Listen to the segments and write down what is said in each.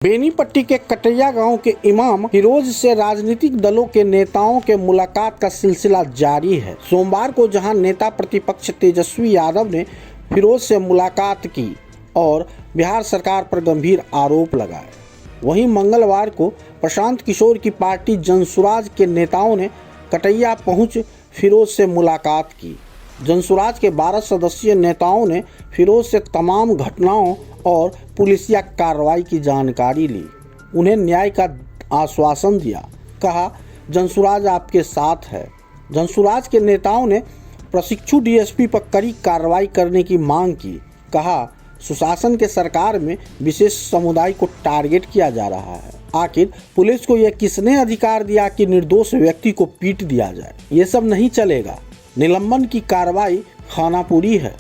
बेनीपट्टी के कटैया गांव के इमाम फिरोज से राजनीतिक दलों के नेताओं के मुलाकात का सिलसिला जारी है। सोमवार को जहां नेता प्रतिपक्ष तेजस्वी यादव ने फिरोज से मुलाकात की और बिहार सरकार पर गंभीर आरोप लगाए, वहीं मंगलवार को प्रशांत किशोर की पार्टी जनसुराज के नेताओं ने कटैया पहुंच फिरोज से मुलाकात की। जनसुराज के 12 सदस्यीय नेताओं ने फिरोज से तमाम घटनाओं और पुलिसिया कार्रवाई की जानकारी ली, उन्हें न्याय का आश्वासन दिया। कहा, जनसुराज आपके साथ है। जनसुराज के नेताओं ने प्रशिक्षु डीएसपी पर कड़ी कार्रवाई करने की मांग की। कहा, सुशासन के सरकार में विशेष समुदाय को टारगेट किया जा रहा है। आखिर पुलिस को यह किसने अधिकार दिया कि निर्दोष व्यक्ति को पीट दिया जाए? ये सब नहीं चलेगा। निलंबन की कार्रवाई खानापुरी है।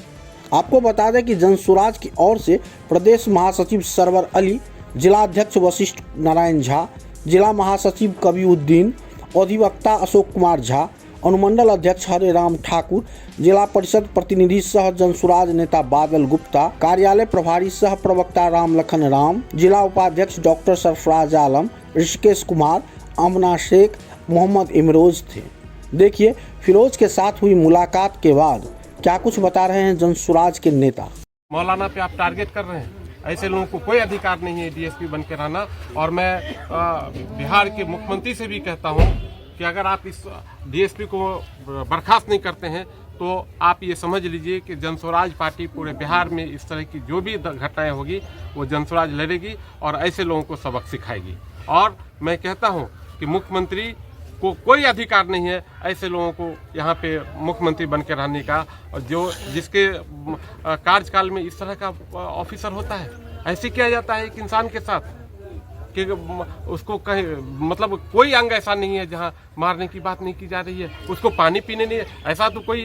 आपको बता दें कि जनसुराज की ओर से प्रदेश महासचिव सरवर अली, जिला अध्यक्ष वशिष्ठ नारायण झा, जिला महासचिव कबीउद्दीन, अधिवक्ता अशोक कुमार झा, अनुमंडल अध्यक्ष हरे राम ठाकुर, जिला परिषद प्रतिनिधि सह जनसुराज नेता बादल गुप्ता, कार्यालय प्रभारी सह प्रवक्ता राम लखन राम, जिला उपाध्यक्ष डॉक्टर सरफराज आलम, ऋषिकेश कुमार, अमना शेख, मोहम्मद इमरोज थे। देखिए फिरोज के साथ हुई मुलाकात के बाद क्या कुछ बता रहे हैं जनसुराज के नेता। मौलाना पे आप टारगेट कर रहे हैं, ऐसे लोगों को कोई अधिकार नहीं है डीएसपी बन के रहना। और मैं बिहार के मुख्यमंत्री से भी कहता हूं कि अगर आप इस डीएसपी को बर्खास्त नहीं करते हैं तो आप ये समझ लीजिए कि जनसुराज पार्टी पूरे बिहार में इस तरह की जो भी घटनाएं होगी वो जनसुराज लड़ेगी और ऐसे लोगों को सबक सिखाएगी। और मैं कहता हूं कि मुख्यमंत्री को कोई अधिकार नहीं है ऐसे लोगों को यहाँ पे मुख्यमंत्री बन के रहने का, और जिसके कार्यकाल में इस तरह का ऑफिसर होता है। ऐसे किया जाता है एक इंसान के साथ कि उसको कहीं मतलब कोई अंग ऐसा नहीं है जहाँ मारने की बात नहीं की जा रही है, उसको पानी पीने नहीं, ऐसा तो कोई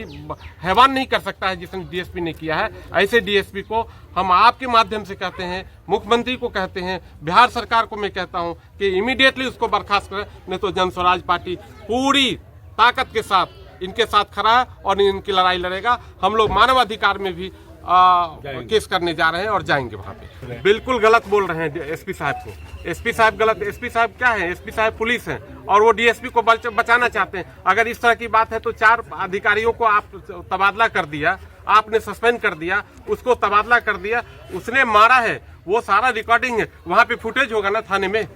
हैवान नहीं कर सकता है जिसने डीएसपी ने किया है। ऐसे डीएसपी को हम आपके माध्यम से कहते हैं, मुख्यमंत्री को कहते हैं, बिहार सरकार को मैं कहता हूं कि इमीडिएटली उसको बर्खास्त करें, नहीं तो जनसुराज पार्टी पूरी ताकत के साथ इनके साथ खड़ा है और इनकी लड़ाई लड़ेगा। हम लोग मानवाधिकार में भी केस करने जा रहे हैं और जाएंगे वहां पे। बिल्कुल गलत बोल रहे हैं एसपी साहब को। एसपी साहब गलत, एसपी साहब क्या है? एसपी साहब पुलिस हैं और वो डीएसपी को बचाना चाहते हैं। अगर इस तरह की बात है तो 4 अधिकारियों को आप तबादला कर दिया, आपने सस्पेंड कर दिया, उसको तबादला कर दिया, उसने मारा है, वो सारा रिकॉर्डिंग है, वहां पे फुटेज होगा ना थाने में,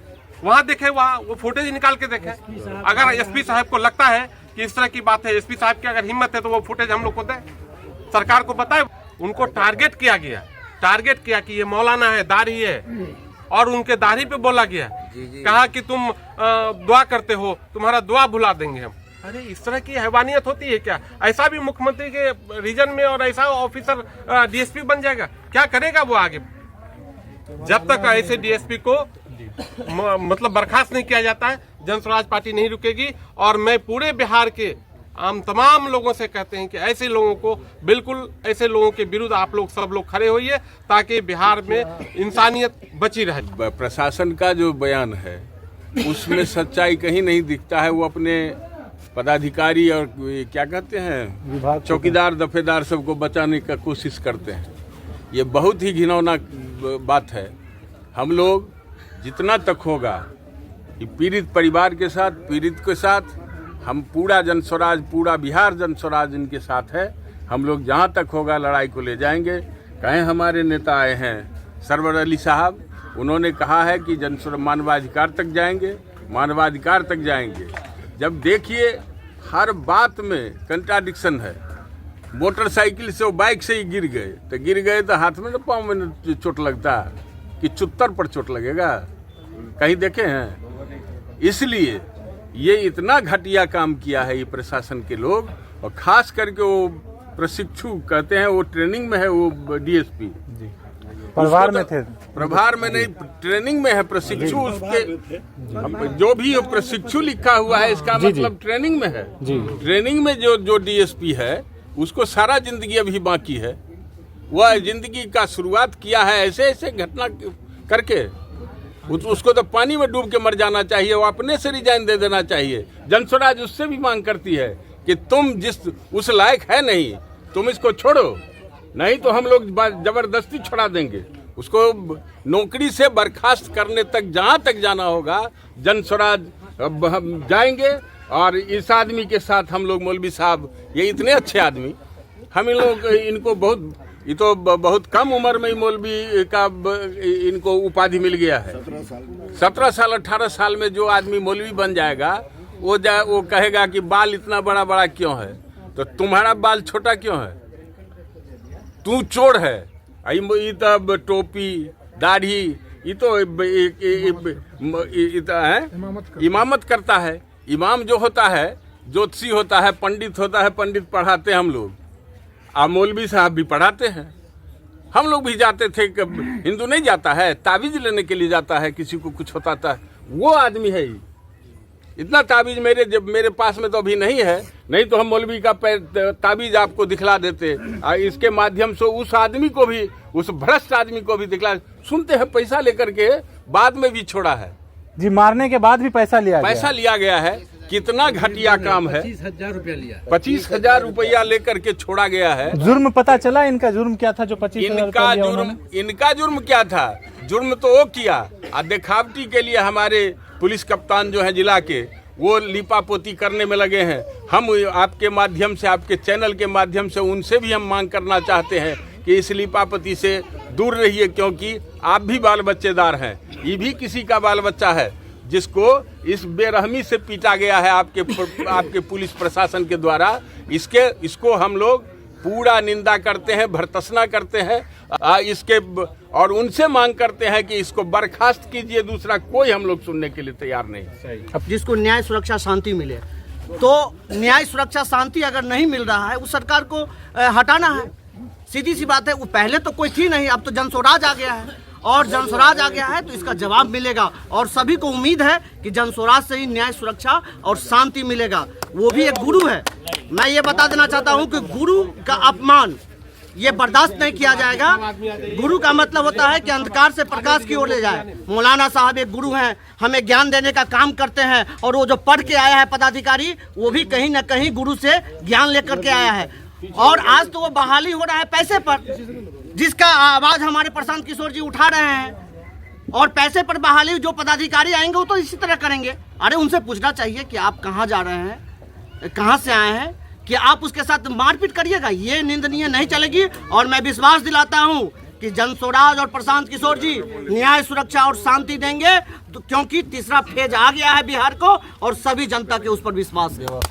वहां देखे, वहां वो फुटेज निकाल के देखे। अगर एसपी साहब को लगता है कि इस तरह की बात है, एसपी साहब की अगर हिम्मत है तो वो फुटेज हम लोग को दे, सरकार को बताए। उनको टारगेट किया गया, टारगेट किया कि ये मौलाना है, दाढ़ी है, और उनके दाढ़ी पे बोला गया, कहा कि तुम दुआ करते हो, तुम्हारा दुआ भुला देंगे हम। अरे इस तरह की हैवानियत होती है क्या? ऐसा भी मुख्यमंत्री के रीजन में और ऐसा ऑफिसर डीएसपी बन जाएगा? क्या करेगा वो आगे? जब तक ऐसे डीएसपी को मतलब बर्खास्त नहीं किया जाता है, जनसुराज पार्टी नहीं रुकेगी। और मैं पूरे बिहार के तमाम लोगों से कहते हैं कि ऐसे लोगों को, बिल्कुल ऐसे लोगों के विरुद्ध आप लोग सब लोग खड़े होइए ताकि बिहार में इंसानियत बची रहे। प्रशासन का जो बयान है उसमें सच्चाई कहीं नहीं दिखता है। वो अपने पदाधिकारी और क्या कहते हैं चौकीदार दफेदार सबको बचाने का कोशिश करते हैं। ये बहुत ही घिनौना बात है। हम लोग जितना तक होगा पीड़ित परिवार के साथ, पीड़ित के साथ, हम पूरा जनसुराज, पूरा बिहार जनसुराज इनके साथ है। हम लोग जहाँ तक होगा लड़ाई को ले जाएंगे। कहें हमारे नेता आए हैं सरवर अली साहब, उन्होंने कहा है कि जनसुराज मानवाधिकार तक जाएंगे, मानवाधिकार तक जाएंगे। जब देखिए हर बात में कंट्राडिक्शन है। मोटरसाइकिल से वो बाइक से ही गिर गए तो हाथ में तो पाँव में चोट लगता है कि चुत्तर पर चोट लगेगा? कहीं देखे हैं? इसलिए ये इतना घटिया काम किया है ये प्रशासन के लोग, और खास करके वो प्रशिक्षु कहते हैं, वो ट्रेनिंग में है, वो डीएसपी प्रभार में थे, प्रभार में नहीं, ट्रेनिंग में है प्रशिक्षु। उसके जो भी प्रशिक्षु लिखा हुआ है इसका मतलब ट्रेनिंग में है। ट्रेनिंग में जो डीएसपी है उसको सारा जिंदगी अभी बाकी है। वह जिंदगी का शुरुआत किया है ऐसे घटना करके, उसको तो पानी में डूब के मर जाना चाहिए। वो अपने से रिजाइन दे देना चाहिए। जनसुराज उससे भी मांग करती है कि तुम उस लायक है नहीं, तुम इसको छोड़ो, नहीं तो हम लोग जबरदस्ती छोड़ा देंगे। उसको नौकरी से बर्खास्त करने तक जहाँ तक जाना होगा, जन स्वराज अब हम जाएंगे। और इस आदमी के साथ हम लोग, मौलवी साहब ये इतने अच्छे आदमी, हम इन लोग इनको ये तो बहुत कम उम्र में ही मौलवी का इनको उपाधि मिल गया है। 17 साल 18 साल में जो आदमी मौलवी बन जाएगा वो कहेगा कि बाल इतना बड़ा बड़ा क्यों है, तो तुम्हारा बाल छोटा क्यों है, तू चोर है। ये तो टोपी दाढ़ी ये तो इमामत करता है। इमाम जो होता है ज्योतिषी होता है, पंडित होता है, पंडित पढ़ाते हैं हम लोग, मौलवी साहब भी पढ़ाते हैं। हम लोग भी जाते थे, हिंदू नहीं जाता है ताबीज लेने के लिए जाता है, किसी को कुछ होता था, वो आदमी है। इतना ताबीज मेरे पास में तो अभी नहीं है, नहीं तो हम मौलवी का ताबीज आपको दिखला देते। इसके माध्यम से उस आदमी को भी, उस भ्रष्ट आदमी को भी दिखला, सुनते हैं पैसा लेकर के बाद में भी छोड़ा है जी, मारने के बाद भी पैसा लिया गया है। कितना घटिया काम है। 25,000 रुपया लेकर के छोड़ा गया है। जुर्म पता चला इनका जुर्म क्या था जो 25,000 इनका जुर्म क्या था? जुर्म तो वो किया, दिखावटी के लिए हमारे पुलिस कप्तान जो है जिला के, वो लिपापोती करने में लगे हैं। हम आपके माध्यम से, आपके चैनल के माध्यम से उनसे भी हम मांग करना चाहते हैं कि इस लिपापोती से दूर रहिए, क्योंकि आप भी बाल बच्चेदार हैं, ये भी किसी का बाल बच्चा है जिसको इस बेरहमी से पीटा गया है आपके पुलिस प्रशासन के द्वारा। इसको हम लोग पूरा निंदा करते हैं, भर्त्सना करते हैं इसके, और उनसे मांग करते हैं कि इसको बर्खास्त कीजिए। दूसरा कोई हम लोग सुनने के लिए तैयार नहीं। अब जिसको न्याय सुरक्षा शांति मिले, तो न्याय सुरक्षा शांति अगर नहीं मिल रहा है, उस सरकार को हटाना है। सीधी सी बात है, वो पहले तो कोई थी नहीं, अब तो जनस्वराज आ गया है, और जनस्वराज आ गया है तो इसका जवाब मिलेगा। और सभी को उम्मीद है कि जनस्वराज से ही न्याय सुरक्षा और शांति मिलेगा। वो भी एक गुरु है। मैं ये बता देना चाहता हूँ कि गुरु का अपमान ये बर्दाश्त नहीं किया जाएगा। गुरु का मतलब होता है कि अंधकार से प्रकाश की ओर ले जाए। मौलाना साहब एक गुरु हैं, हमें ज्ञान देने का काम करते हैं, और वो जो पढ़ के आया है पदाधिकारी, वो भी कहीं ना कहीं गुरु से ज्ञान लेकर के आया है। और आज तो वो बहाली हो रहा है पैसे पर, जिसका आवाज हमारे प्रशांत किशोर जी उठा रहे हैं। और पैसे पर बहाली जो पदाधिकारी आएंगे वो तो इसी तरह करेंगे। अरे उनसे पूछना चाहिए कि आप कहाँ जा रहे हैं, कहाँ से आए हैं, कि आप उसके साथ मारपीट करिएगा, ये निंदनीय नहीं चलेगी। और मैं विश्वास दिलाता हूँ कि जनस्वराज और प्रशांत किशोर जी न्याय सुरक्षा और शांति देंगे, तो क्योंकि तीसरा फेज आ गया है बिहार को, और सभी जनता के उस पर विश्वास है।